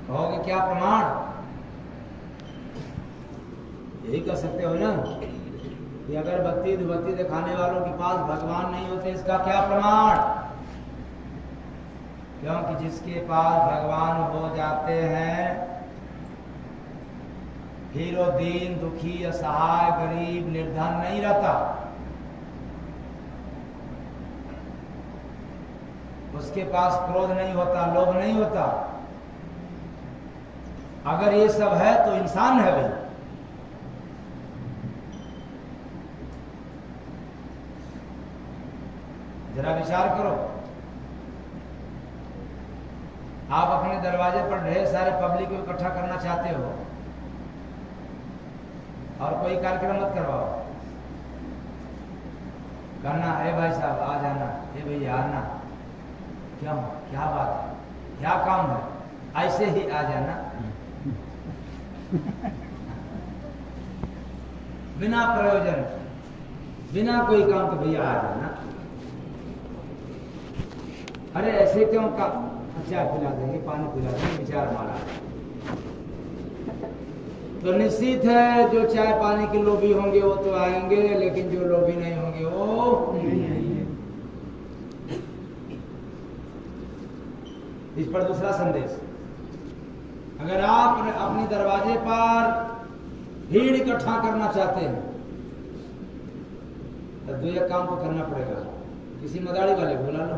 कहोगे क्या प्रमाण? यही कर सकते हो ना कि अगरबत्ती धूपबत्ती दिखाने वालों के पास भगवान नहीं होते, इसका क्या प्रमाण? क्योंकि जिसके पास भगवान हो जाते हैं फिर वो दीन दुखी असहाय गरीब निर्धन नहीं रहता। उसके पास क्रोध नहीं होता, लोभ नहीं होता। अगर ये सब है तो इंसान है भाई। जरा विचार करो, आप अपने दरवाजे पर ढेर सारे पब्लिक को इकट्ठा करना चाहते हो और कोई कार्यक्रम मत करवाओ, करना है भाई साहब आ जाना, हे भैया आना, क्यों, क्या बात है, क्या काम है, ऐसे ही आ जाना, बिना प्रयोजन, बिना कोई काम तो भैया आ जाना। अरे ऐसे क्यों का, चाय पिला देंगे, पानी पिला देंगे, विचार हमारा। तो निश्चित है जो चाय पानी के लोभी होंगे वो तो आएंगे, लेकिन जो लोभी नहीं होंगे वो नहीं आएंगे। इस पर दूसरा संदेश, अगर आप अपने दरवाजे पर भीड़ इकट्ठा करना चाहते हैं तो दो एक काम तो करना पड़ेगा, किसी मदारी वाले को बुला लो,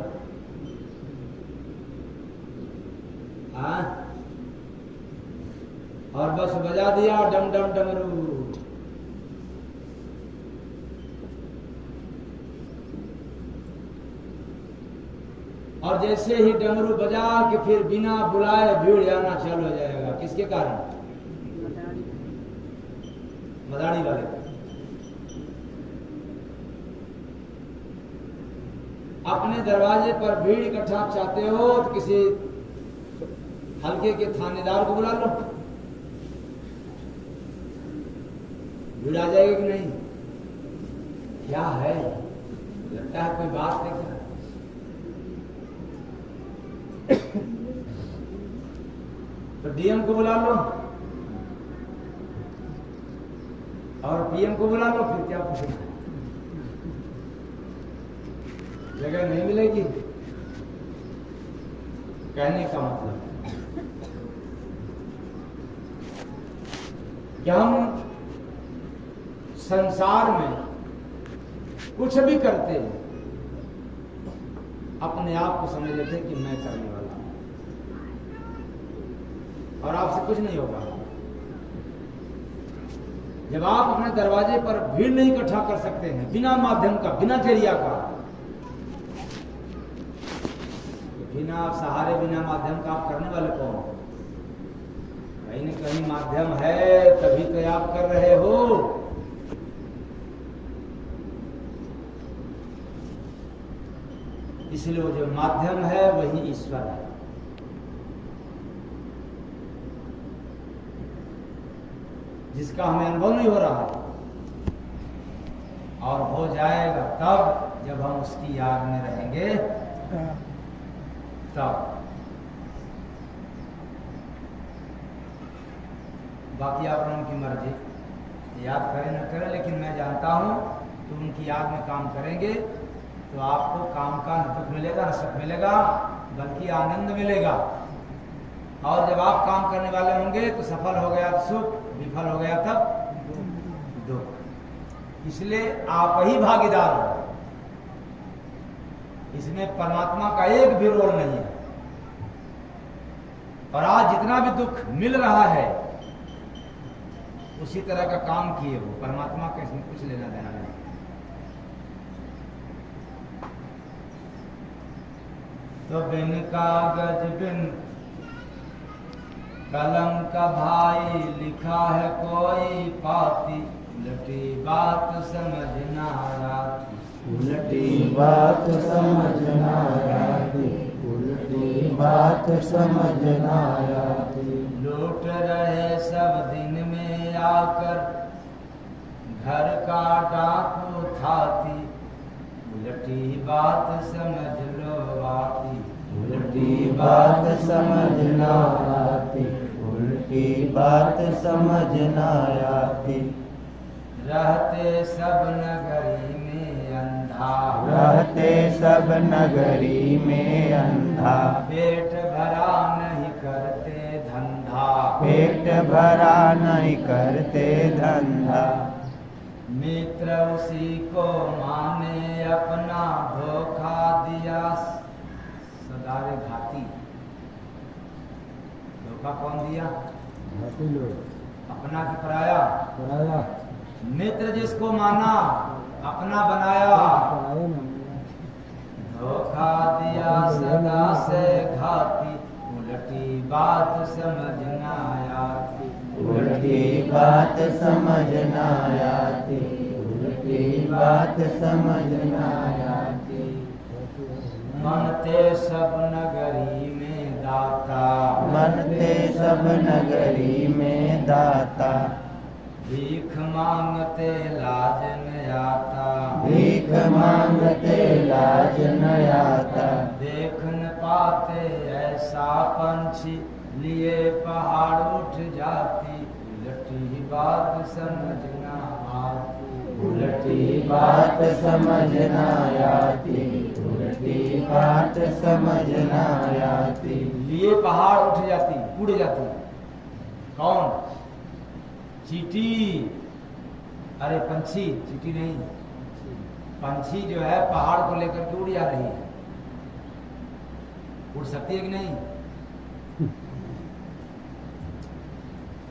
हाँ, और बस बजा दिया डम डम डमरू, और जैसे ही डमरू बजा के फिर बिना बुलाए भीड़ आना चालू हो जाएगा। किसके कारण? मदारी वाले। अपने दरवाजे पर भीड़ इकट्ठा चाहते हो तो किसी हल्के के थानेदार को बुला लो, भीड़ आ जाएगी कि नहीं? क्या है, लगता है कोई बात नहीं कर। तो डीएम को बुला लो और पीएम को बुला लो, फिर क्या पूछना, जगह नहीं मिलेगी। कहने का मतलब कि हम संसार में कुछ भी करते हैं अपने आप को समझ लेते हैं कि मैं करने वाला हूं और आपसे कुछ नहीं होगा। जब आप अपने दरवाजे पर भीड़ नहीं इकट्ठा कर सकते हैं बिना माध्यम का, बिना जरिया का, बिना सहारे, बिना माध्यम का आप करने वाले कौन? कहीं न कहीं माध्यम है, तभी तो आप कर रहे हो। इसलिए वो जो माध्यम है वही ईश्वर है। जिसका हमें अनुभव नहीं हो रहा है और हो जाएगा तब जब हम उसकी याद में रहेंगे, तब। बाकी आप उनकी मर्जी, याद करें न करें, लेकिन मैं जानता हूं कि उनकी याद में काम करेंगे तो आपको काम का न दुख मिलेगा न सुख मिलेगा, बल्कि आनंद मिलेगा। और जब आप काम करने वाले होंगे तो सफल हो गया तो सुख, विफल हो गया तब दुख। इसलिए आप ही भागीदार हो, इसमें परमात्मा का एक भी रोल नहीं है। और आज जितना भी दुख मिल रहा है उसी तरह का काम किए हो, परमात्मा का इसमें कुछ लेना देना नहीं। तो बिन कागज बिन कलम का भाई लिखा है कोई पाती, उलटी बात समझना आती, उलटी बात समझना आती, उलटी बात समझना आती। लूट रहे सब दिन में आकर घर का डाकू थाती, उलटी बात समझ लो आती, उलटी बात समझना आती। उल्टी बात समझ ना आती। रहते सब नगरी में अंधा, रहते सब नगरी में अंधा, पेट भरा नहीं करते धंधा, पेट भरा नहीं करते धंधा। मित्र उसी को माने अपना धोखा दिया सदारे घाती। धोखा कौन दिया? अपना की पराया। मित्र जिसको माना अपना बनाया, धोखा दिया सदा से घाती। उल्टी बात समझ ना आती, उल्टी बात समझ ना आती, उल्टी बात समझ ना आती। मनते सब नगरी में दाता, मनते सब नगरी में दाता, भीख मांगते लाज न आता, भीख मांगते लाज न आता। देख न पाते ऐसा पंछी, लिए पहाड़ उठ जाती। उल्टी बात समझ ना आती, उल्टी बात समझ ना आती, उल्टी बात समझ ना आती। लिए पहाड़ उठ जाती, उड़ जाती। कौन? चींटी। अरे पंछी, चींटी नहीं, पंछी जो है पहाड़ को लेकर के उड़ जा रही है। उड़ सकती है कि नहीं?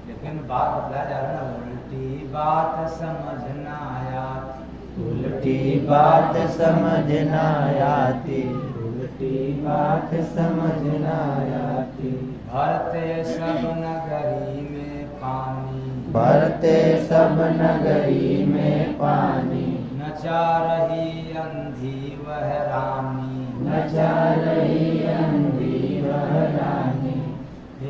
लेकिन बात बतलाया जा रहा है, उल्टी बात समझ ना आती, उल्टी बात समझ ना आती, उल्टी बात समझ ना आती। भरते सब नगरी में पानी, भरते सब नगरी में पानी, नचा रही अंधी वह रानी, नचा रही अंधी वह रानी।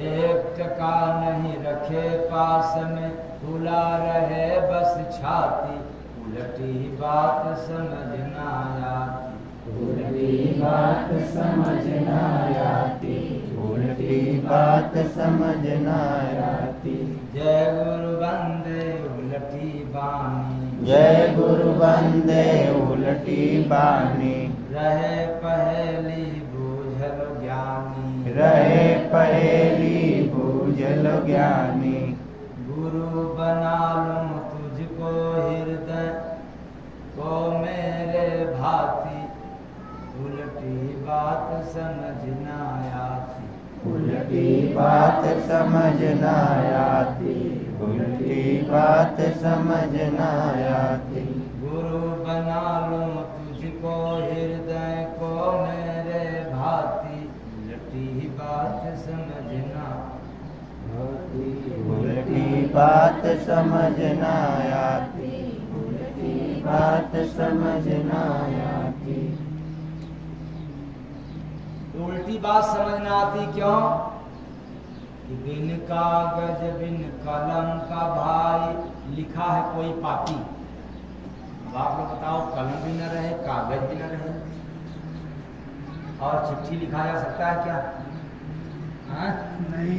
एक टका नहीं रखे पास में, फुला रहे बस छाती। उल्टी बात समझ ना आती, उल्टी बात समझ ना आती, उल्टी बात समझ ना आती। जय गुरु बंदे उल्टी बानी, जय गुरु बंदे उल्टी बानी। रहे पहेली बूझल ज्ञानी, रहे पहेली बूझल ज्ञानी। गुरु बना लूं तुझको हृदय को मेरे भांति। उल्टी बात समझ ना आती, उल्टी बात समझ ना आती, उल्टी बात समझ ना आती। गुरु बना लूं तुझको हृदय को मेरे भांति। उल्टी बात समझ ना आती, उल्टी बात समझ ना आती, उल्टी बात समझ ना आती। तो उल्टी बात समझ ना आती क्यों? कि बिन कागज बिन कलम का भाई लिखा है कोई पापी। अब आप लोग बताओ, कलम भी न रहे, कागज भी न रहे, और चिट्ठी लिखा जा सकता है क्या? हाँ? नहीं।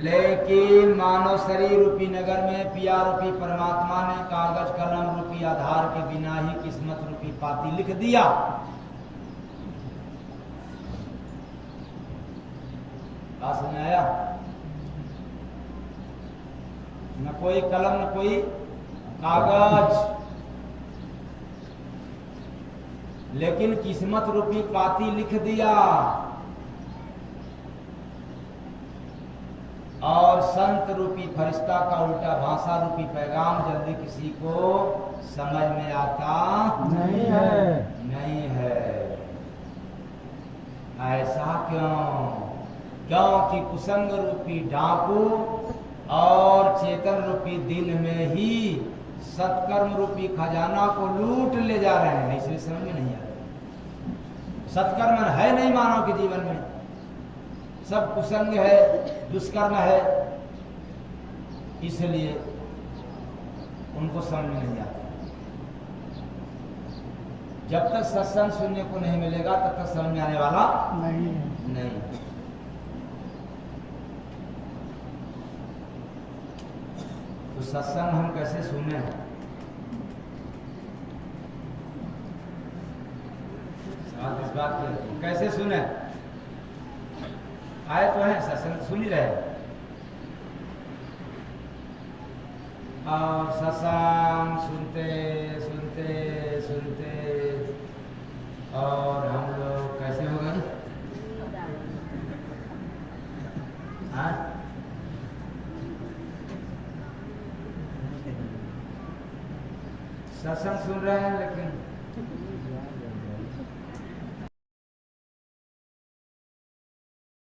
लेकिन मानव शरीर रूपी नगर में पिया रूपी परमात्मा ने कागज कलम रूपी आधार के बिना ही किस्मत रूपी पाती लिख दिया। बात समझ में आया? न कोई कलम न कोई कागज, लेकिन किस्मत रूपी पाती लिख दिया। और संत रूपी फरिश्ता का उल्टा भाषा रूपी पैगाम जल्दी किसी को समझ में आता नहीं है। नहीं है। ऐसा क्यों? क्योंकि कुसंग रूपी डाकू और चेतन रूपी दिन में ही सत्कर्म रूपी खजाना को लूट ले जा रहे हैं, इसलिए समझ में नहीं आ रहा। सत्कर्म है नहीं मानव के जीवन में, सब कुसंग है, दुष्कर्म है, इसलिए उनको समझ में नहीं आता। जब तक सत्संग सुनने को नहीं मिलेगा तब तक समझ में आने वाला नहीं। तो सत्संग हम कैसे सुने? सवाल इस बात की कैसे सुने? आए तो हैं, सत्संग सुन ही रहे, और सत्संग सुनते सुनते सुनते और हम लोग कैसे हो गए? हाँ, सत्संग सुन रहे हैं लेकिन